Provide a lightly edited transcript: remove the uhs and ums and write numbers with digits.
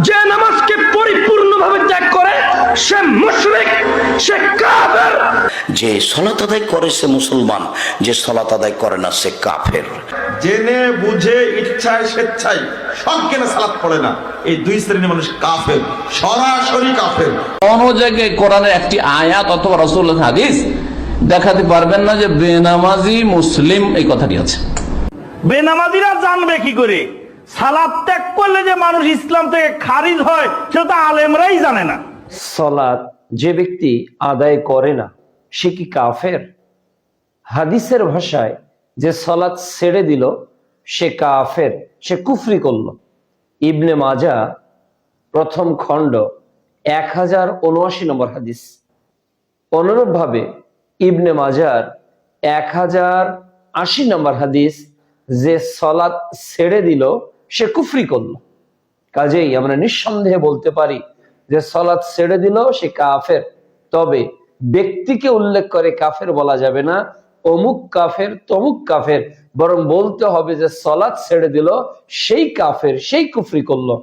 যে নামাজকে পরিপূর্ণভাবে ত্যাগ করে সে মুশরিক, সে কাফের। যে সালাত আদায় করে সে মুসলমান, যে সালাত আদায় করে না সে কাফের। জেনে বুঝে ইচ্ছায় স্বেচ্ছায় সজ্ঞানে সালাত পড়ে না, এই দুই শ্রেণীর মানুষ কাফের, সরাসরি কাফের। কোন জায়গায় কোরআনের একটি আয়াত অথবা রাসূলুল্লাহর হাদিস দেখাতে পারবেন না যে বেনামাজি মুসলিম এই কথাটি আছে। বেনামাজিরা জানবে কি করে সালাত ত্যাগ করলে যে মানুষ ইসলাম থেকে খারিজ হয়, সেটা তো আলেমরাই জানে না। সালাত যে ব্যক্তি আদায় করে না সে কি কাফের? হাদিসের ভাষায় যে সালাত ছেড়ে দিল সে কাফের, সে কুফরি করল। ইবনে মাজা প্রথম খণ্ড 1079 নম্বর হাদিস। অনুরূপ ভাবে ইবনে মাজার 1080 নম্বর হাদিস, যে সালাত ছেড়ে দিল সে কুফরি করল। কাজেই আমরা নিঃসন্দেহে বলতে পারি যে সালাত ছেড়ে দিল সে কাফের। তবে ব্যক্তিকে উল্লেখ করে কাফের বলা যাবে না, অমুক কাফের তমুক কাফের, বরং বলতে হবে যে সালাত ছেড়ে দিল সেই কাফের, সেই কুফরি করলো।